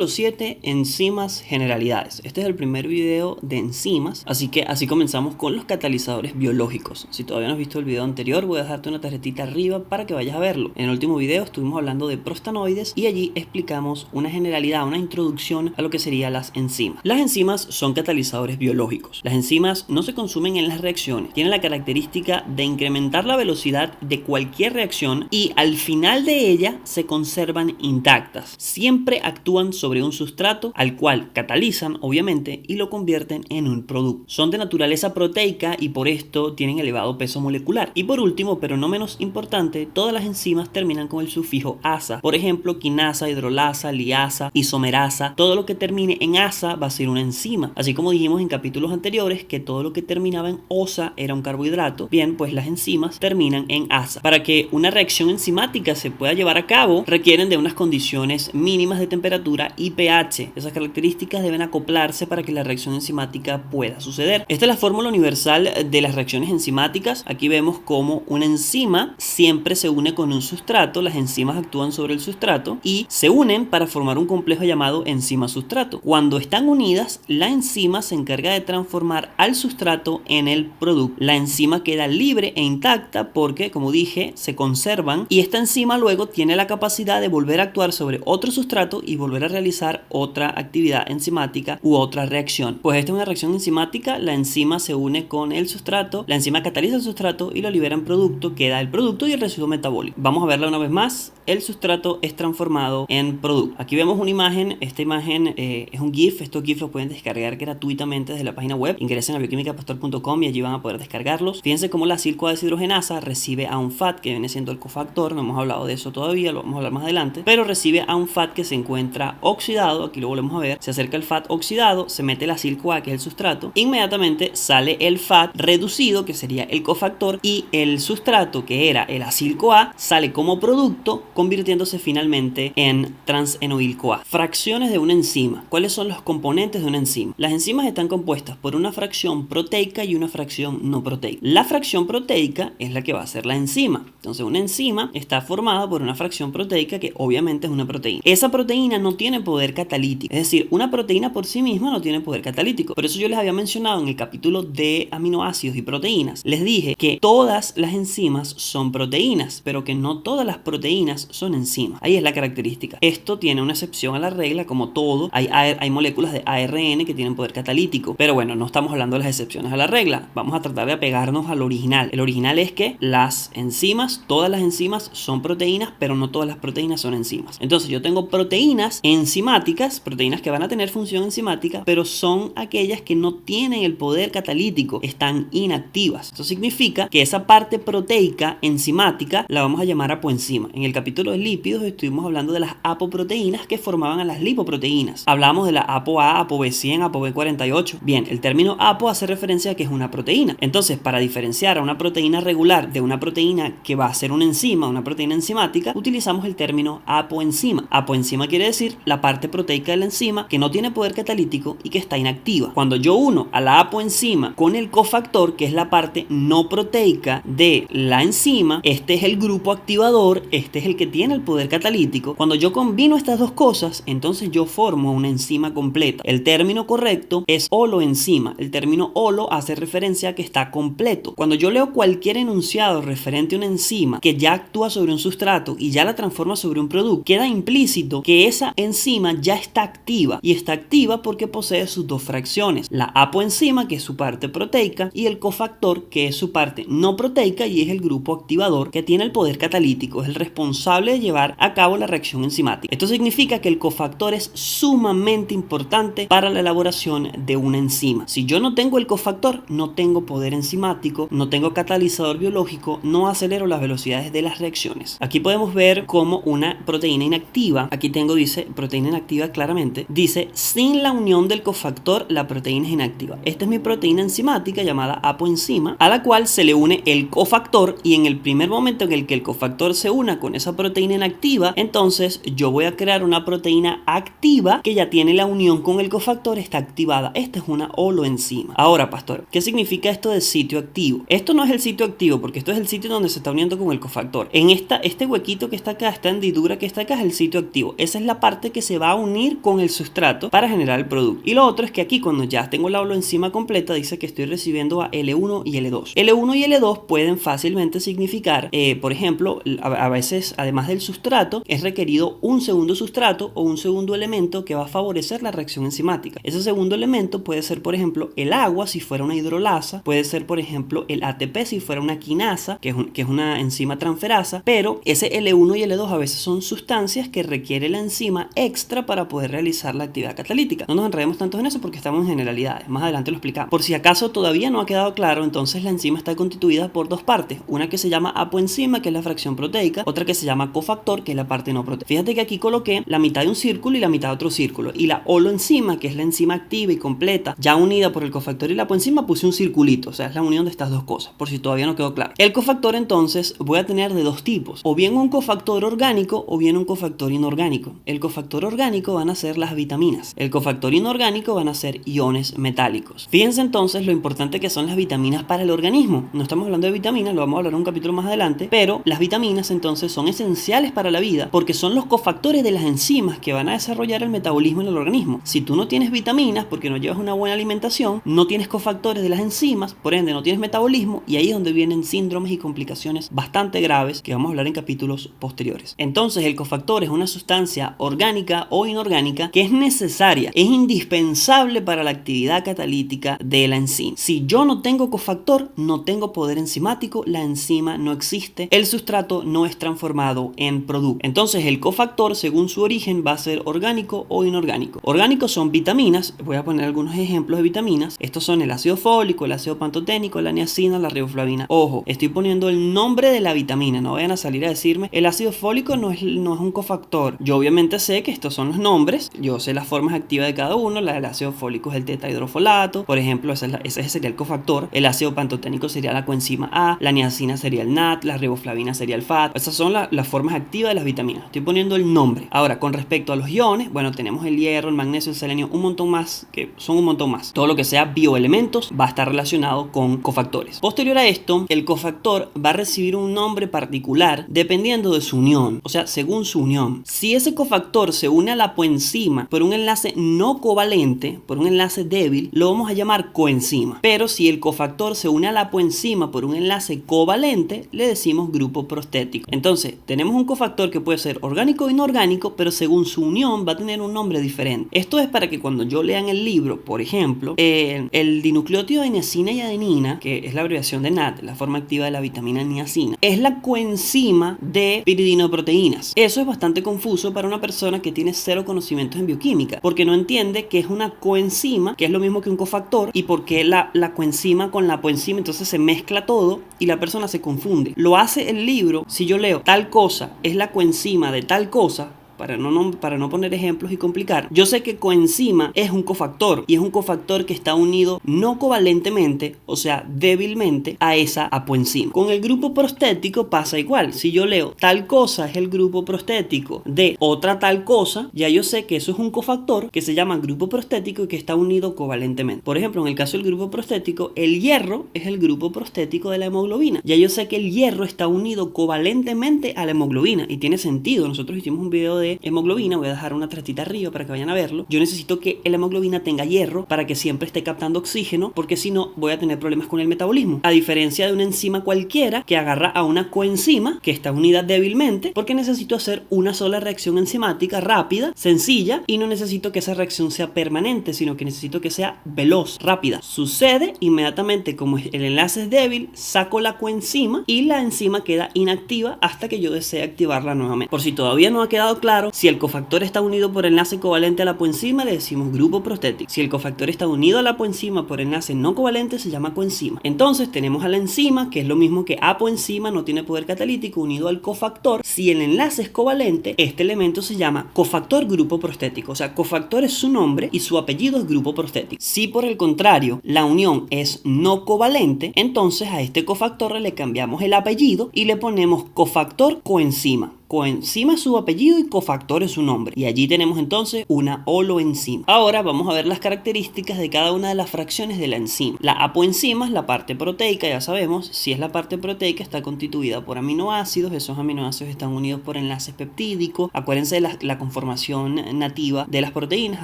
Capítulo 7, enzimas generalidades. Este es el primer video de enzimas, así que así comenzamos con los catalizadores biológicos. Si todavía no has visto el video anterior, voy a dejarte una tarjetita arriba para que vayas a verlo. En el último video estuvimos hablando de prostanoides y allí explicamos una generalidad, una introducción a lo que serían las enzimas. Las enzimas son catalizadores biológicos. Las enzimas no se consumen en las reacciones. Tienen la característica de incrementar la velocidad de cualquier reacción y al final de ella se conservan intactas. Siempre actúan sobre un sustrato al cual catalizan, obviamente, y lo convierten en un producto. Son de naturaleza proteica y por esto tienen elevado peso molecular. Y por último, pero no menos importante, todas las enzimas terminan con el sufijo asa. Por ejemplo, quinasa, hidrolasa, liasa, isomerasa. Todo lo que termine en asa va a ser una enzima. Así como dijimos en capítulos anteriores que todo lo que terminaba en osa era un carbohidrato. Bien, pues las enzimas terminan en asa. Para que una reacción enzimática se pueda llevar a cabo, requieren de unas condiciones mínimas de temperatura y pH. Esas características deben acoplarse para que la reacción enzimática pueda suceder. Esta es la fórmula universal de las reacciones enzimáticas. Aquí vemos cómo una enzima siempre se une con un sustrato. Las enzimas actúan sobre el sustrato y se unen para formar un complejo llamado enzima-sustrato. Cuando están unidas, la enzima se encarga de transformar al sustrato en el producto. La enzima queda libre e intacta porque, como dije, se conservan y esta enzima luego tiene la capacidad de volver a actuar sobre otro sustrato y volver a realizar otra actividad enzimática u otra reacción. Pues esta es una reacción enzimática, la enzima se une con el sustrato, la enzima cataliza el sustrato y lo libera en producto, queda el producto y el residuo metabólico. Vamos a verla una vez más. El sustrato es transformado en producto. Aquí vemos una imagen, esta imagen es un GIF, estos GIFs los pueden descargar gratuitamente desde la página web, ingresen a bioquimicapastor.com y allí van a poder descargarlos. Fíjense cómo la acil-CoA deshidrogenasa recibe a un FAT que viene siendo el cofactor, no hemos hablado de eso todavía, lo vamos a hablar más adelante, pero recibe a un FAT que se encuentra oxidado, aquí lo volvemos a ver, se acerca el FAT oxidado, se mete la acil-CoA que es el sustrato, inmediatamente sale el FAT reducido que sería el cofactor y el sustrato que era el acil-CoA sale como producto convirtiéndose finalmente en trans-enoil-CoA. Fracciones de una enzima. ¿Cuáles son los componentes de una enzima? Las enzimas están compuestas por una fracción proteica y una fracción no proteica. La fracción proteica es la que va a ser la enzima. Entonces una enzima está formada por una fracción proteica que obviamente es una proteína. Esa proteína no tiene poder catalítico. Es decir, una proteína por sí misma no tiene poder catalítico. Por eso yo les había mencionado en el capítulo de aminoácidos y proteínas. Les dije que todas las enzimas son proteínas, pero que no todas las proteínas son enzimas. Ahí es la característica. Esto tiene una excepción a la regla, como todo. Hay moléculas de ARN que tienen poder catalítico. Pero bueno, no estamos hablando de las excepciones a la regla. Vamos a tratar de apegarnos al original. El original es que las enzimas, todas las enzimas son proteínas, pero no todas las proteínas son enzimas. Entonces yo tengo proteínas enzimáticas, proteínas que van a tener función enzimática, pero son aquellas que no tienen el poder catalítico, están inactivas. Eso significa que esa parte proteica enzimática la vamos a llamar apoenzima. En el capítulo de lípidos estuvimos hablando de las apoproteínas que formaban a las lipoproteínas. Hablamos de la ApoA, ApoB100, ApoB48. Bien, el término apo hace referencia a que es una proteína. Entonces, para diferenciar a una proteína regular de una proteína que va a ser una enzima, una proteína enzimática, utilizamos el término apoenzima. Apoenzima quiere decir la parte proteica de la enzima que no tiene poder catalítico y que está inactiva. Cuando yo uno a la apoenzima con el cofactor, que es la parte no proteica de la enzima, este es el grupo activador, este es el que tiene el poder catalítico. Cuando yo combino estas dos cosas, entonces yo formo una enzima completa. El término correcto es holoenzima. El término holo hace referencia a que está completo. Cuando yo leo cualquier enunciado referente a una enzima que ya actúa sobre un sustrato y ya la transforma sobre un producto, queda implícito que esa enzima ya está activa y está activa porque posee sus dos fracciones, la apoenzima que es su parte proteica y el cofactor que es su parte no proteica y es el grupo activador que tiene el poder catalítico, es el responsable de llevar a cabo la reacción enzimática. Esto significa que el cofactor es sumamente importante para la elaboración de una enzima. Si yo no tengo el cofactor, no tengo poder enzimático, no tengo catalizador biológico, no acelero las velocidades de las reacciones. Aquí podemos ver cómo una proteína inactiva, aquí tengo, dice, proteína inactiva claramente, dice, sin la unión del cofactor, la proteína es inactiva. Esta es mi proteína enzimática llamada apoenzima, a la cual se le une el cofactor y en el primer momento en el que el cofactor se una con esa proteína inactiva, entonces yo voy a crear una proteína activa que ya tiene la unión con el cofactor, está activada. Esta es una holoenzima. Ahora, pastor, ¿qué significa esto de sitio activo? Esto no es el sitio activo porque esto es el sitio donde se está uniendo con el cofactor. En este huequito que está acá, esta hendidura que está acá es el sitio activo. Esa es la parte que se se va a unir con el sustrato para generar el producto. Y lo otro es que aquí cuando ya tengo la holoenzima completa dice que estoy recibiendo a L1 y L2. L1 y L2 pueden fácilmente significar, por ejemplo, a veces además del sustrato es requerido un segundo sustrato o un segundo elemento que va a favorecer la reacción enzimática. Ese segundo elemento puede ser, por ejemplo, el agua si fuera una hidrolasa, puede ser, por ejemplo, el ATP si fuera una quinasa, que es una enzima transferasa, pero ese L1 y L2 a veces son sustancias que requiere la enzima extra para poder realizar la actividad catalítica. No nos enredemos tanto en eso porque estamos en generalidades, más adelante lo explicamos. Por si acaso todavía no ha quedado claro, entonces la enzima está constituida por dos partes, una que se llama apoenzima, que es la fracción proteica, otra que se llama cofactor, que es la parte no proteica. Fíjate que aquí coloqué la mitad de un círculo y la mitad de otro círculo, y la holoenzima, que es la enzima activa y completa, ya unida por el cofactor y la apoenzima, puse un circulito, o sea, es la unión de estas dos cosas, por si todavía no quedó claro. El cofactor entonces voy a tener de dos tipos, o bien un cofactor orgánico o bien un cofactor inorgánico. El cofactor orgánico van a ser las vitaminas, el cofactor inorgánico van a ser iones metálicos. Fíjense entonces lo importante que son las vitaminas para el organismo. No estamos hablando de vitaminas, lo vamos a hablar en un capítulo más adelante, pero las vitaminas entonces son esenciales para la vida porque son los cofactores de las enzimas que van a desarrollar el metabolismo en el organismo. Si tú no tienes vitaminas porque no llevas una buena alimentación, no tienes cofactores de las enzimas, por ende no tienes metabolismo, y ahí es donde vienen síndromes y complicaciones bastante graves que vamos a hablar en capítulos posteriores. Entonces el cofactor es una sustancia orgánica o inorgánica que es necesaria, es indispensable para la actividad catalítica de la enzima. Si yo no tengo cofactor, no tengo poder enzimático, la enzima no existe, el sustrato no es transformado en producto. Entonces el cofactor, según su origen, va a ser orgánico o inorgánico. Orgánicos son vitaminas, voy a poner algunos ejemplos de vitaminas. Estos son el ácido fólico, el ácido pantoténico, la niacina, la riboflavina. Ojo, estoy poniendo el nombre de la vitamina, no vayan a salir a decirme el ácido fólico no es un cofactor. Yo obviamente sé que estos son los nombres, yo sé las formas activas de cada uno. La del ácido fólico es el tetrahidrofolato, por ejemplo, ese sería el cofactor. El ácido pantoténico sería la coenzima A, la niacina sería el NAT, la riboflavina sería el FAT. Esas son las formas activas de las vitaminas. Estoy poniendo el nombre. Ahora, con respecto a los iones, bueno, tenemos el hierro, el magnesio, el selenio, un montón más, que son un montón más. Todo lo que sea bioelementos va a estar relacionado con cofactores. Posterior a esto, el cofactor va a recibir un nombre particular dependiendo de su unión, o sea, según su unión. Si ese cofactor se une a la apoenzima por un enlace no covalente, por un enlace débil, lo vamos a llamar coenzima. Pero si el cofactor se une a la apoenzima por un enlace covalente, le decimos grupo prostético. Entonces, tenemos un cofactor que puede ser orgánico o inorgánico, pero según su unión va a tener un nombre diferente. Esto es para que cuando yo lea en el libro, por ejemplo, el dinucleótido de niacina y adenina, que es la abreviación de NAT, la forma activa de la vitamina niacina, es la coenzima de piridinoproteínas. Eso es bastante confuso para una persona que tiene cero conocimientos en bioquímica, porque no entiende que es una coenzima, que es lo mismo que un cofactor, y por qué la coenzima con la apoenzima, entonces se mezcla todo y la persona se confunde. Lo hace el libro. Si yo leo tal cosa es la coenzima de tal cosa, para no poner ejemplos y complicar, yo sé que coenzima es un cofactor y es un cofactor que está unido no covalentemente, o sea, débilmente a esa apoenzima. Con el grupo prostético pasa igual. Si yo leo tal cosa es el grupo prostético de otra tal cosa, ya yo sé que eso es un cofactor que se llama grupo prostético y que está unido covalentemente. Por ejemplo, en el caso del grupo prostético, el hierro es el grupo prostético de la hemoglobina. Ya yo sé que el hierro está unido covalentemente a la hemoglobina y tiene sentido. Nosotros hicimos un video de hemoglobina, voy a dejar una tarjetita arriba para que vayan a verlo. Yo necesito que la hemoglobina tenga hierro para que siempre esté captando oxígeno, porque si no voy a tener problemas con el metabolismo, a diferencia de una enzima cualquiera que agarra a una coenzima que está unida débilmente, porque necesito hacer una sola reacción enzimática rápida, sencilla, y no necesito que esa reacción sea permanente, sino que necesito que sea veloz, rápida. Sucede inmediatamente, como el enlace es débil, saco la coenzima y la enzima queda inactiva hasta que yo desee activarla nuevamente. Por si todavía no ha quedado claro, si el cofactor está unido por enlace covalente a la apoenzima, le decimos grupo prostético. Si el cofactor está unido a la apoenzima por enlace no covalente, se llama coenzima. Entonces tenemos a la enzima, que es lo mismo que apoenzima, no tiene poder catalítico, unido al cofactor. Si el enlace es covalente, este elemento se llama cofactor grupo prostético. O sea, cofactor es su nombre y su apellido es grupo prostético. Si por el contrario la unión es no covalente, entonces a este cofactor le cambiamos el apellido y le ponemos cofactor coenzima. coenzima es su apellido y cofactor es su nombre. Y allí tenemos entonces una holoenzima. Ahora vamos a ver las características de cada una de las fracciones de la enzima. La apoenzima es la parte proteica, ya sabemos, si es la parte proteica está constituida por aminoácidos, esos aminoácidos están unidos por enlaces peptídicos. Acuérdense de la conformación nativa de las proteínas,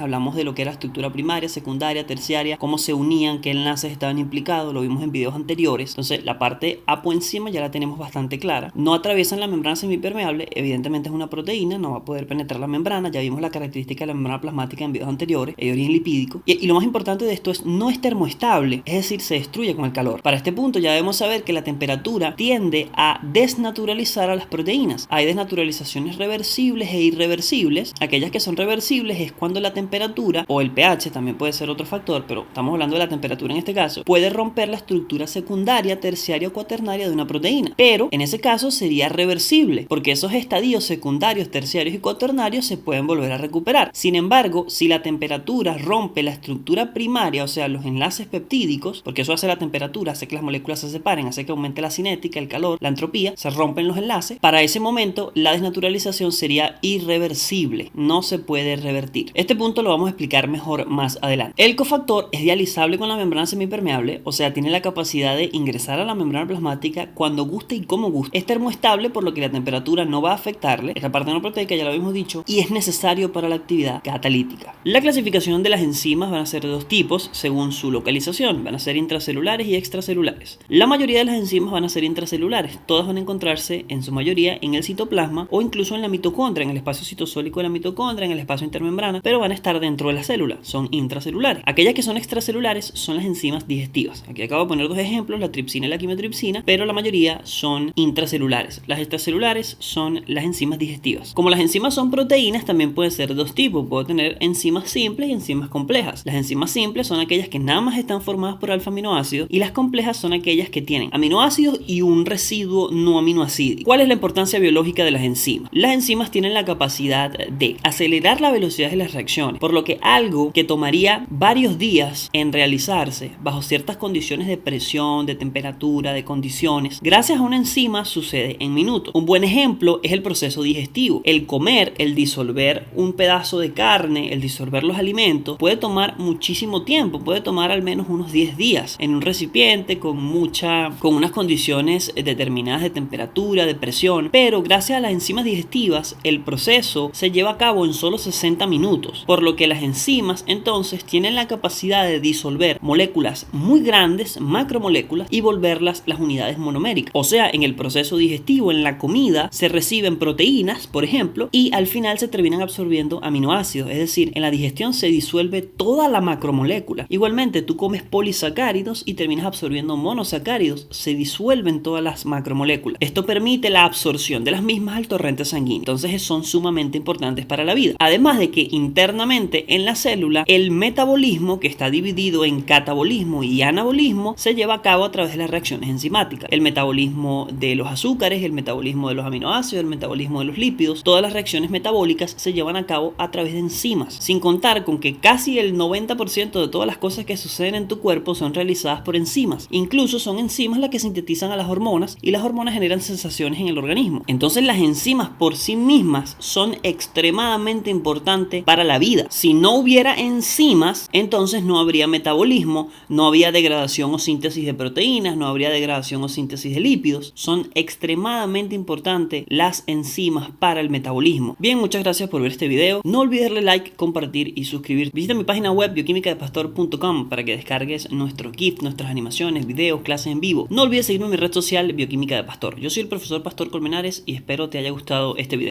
hablamos de lo que era estructura primaria, secundaria, terciaria, cómo se unían, qué enlaces estaban implicados, lo vimos en videos anteriores. Entonces la parte apoenzima ya la tenemos bastante clara. No atraviesan la membrana semipermeable, evidentemente es una proteína, no va a poder penetrar la membrana, ya vimos la característica de la membrana plasmática en videos anteriores, de origen lipídico. Y lo más importante de esto es no es termoestable, es decir, se destruye con el calor. Para este punto ya debemos saber que la temperatura tiende a desnaturalizar a las proteínas. Hay desnaturalizaciones reversibles e irreversibles. Aquellas que son reversibles es cuando la temperatura o el pH, también puede ser otro factor, pero estamos hablando de la temperatura en este caso, puede romper la estructura secundaria, terciaria o cuaternaria de una proteína. Pero en ese caso sería reversible, porque esos estadios secundarios, terciarios y cuaternarios se pueden volver a recuperar. Sin embargo, si la temperatura rompe la estructura primaria, o sea, los enlaces peptídicos, porque eso hace la temperatura, hace que las moléculas se separen, hace que aumente la cinética, el calor, la entropía, se rompen los enlaces. Para ese momento, la desnaturalización sería irreversible, no se puede revertir. Este punto lo vamos a explicar mejor más adelante. El cofactor es dializable con la membrana semipermeable, o sea, tiene la capacidad de ingresar a la membrana plasmática cuando guste y como guste. Es termoestable, por lo que la temperatura no va a afectarle. Esta parte no proteica ya lo habíamos dicho, y es necesario para la actividad catalítica. La clasificación de las enzimas van a ser de dos tipos según su localización, van a ser intracelulares y extracelulares. La mayoría de las enzimas van a ser intracelulares, todas van a encontrarse en su mayoría en el citoplasma o incluso en la mitocondria, en el espacio citosólico de la mitocondria, en el espacio intermembrana, pero van a estar dentro de la célula, son intracelulares. Aquellas que son extracelulares son las enzimas digestivas. Aquí acabo de poner dos ejemplos, la tripsina y la quimiotripsina, pero la mayoría son intracelulares. Las extracelulares son las enzimas digestivas. Como las enzimas son proteínas, también pueden ser de dos tipos. Puedo tener enzimas simples y enzimas complejas. Las enzimas simples son aquellas que nada más están formadas por alfa-aminoácidos y las complejas son aquellas que tienen aminoácidos y un residuo no aminoácido. ¿Cuál es la importancia biológica de las enzimas? Las enzimas tienen la capacidad de acelerar la velocidad de las reacciones, por lo que algo que tomaría varios días en realizarse bajo ciertas condiciones de presión, de temperatura, de condiciones, gracias a una enzima sucede en minutos. Un buen ejemplo es el proceso digestivo. El comer, el disolver un pedazo de carne, el disolver los alimentos, puede tomar muchísimo tiempo, puede tomar al menos unos 10 días en un recipiente con unas condiciones determinadas de temperatura, de presión, pero gracias a las enzimas digestivas el proceso se lleva a cabo en solo 60 minutos, por lo que las enzimas entonces tienen la capacidad de disolver moléculas muy grandes, macromoléculas, y volverlas las unidades monoméricas. O sea, en el proceso digestivo, en la comida, se reciben proteínas, por ejemplo, y al final se terminan absorbiendo aminoácidos, es decir, en la digestión se disuelve toda la macromolécula. Igualmente, tú comes polisacáridos y terminas absorbiendo monosacáridos, se disuelven todas las macromoléculas. Esto permite la absorción de las mismas al torrente sanguíneo. Entonces son sumamente importantes para la vida. Además de que internamente en la célula, el metabolismo, que está dividido en catabolismo y anabolismo, se lleva a cabo a través de las reacciones enzimáticas. El metabolismo de los azúcares, el metabolismo de los aminoácidos, el metabolismo de los lípidos, todas las reacciones metabólicas se llevan a cabo a través de enzimas, sin contar con que casi el 90% de todas las cosas que suceden en tu cuerpo son realizadas por enzimas. Incluso son enzimas las que sintetizan a las hormonas y las hormonas generan sensaciones en el organismo. Entonces las enzimas por sí mismas son extremadamente importantes para la vida. Si no hubiera enzimas, entonces no habría metabolismo, no habría degradación o síntesis de proteínas, no habría degradación o síntesis de lípidos. Son extremadamente importantes las enzimas para el metabolismo. Bien, muchas gracias por ver este video. No olvides darle like, compartir y suscribir. Visita mi página web bioquimicadepastor.com para que descargues nuestros GIFs, nuestras animaciones, videos, clases en vivo. No olvides seguirme en mi red social Bioquímica de Pastor. Yo soy el profesor Pastor Colmenares y espero te haya gustado este video.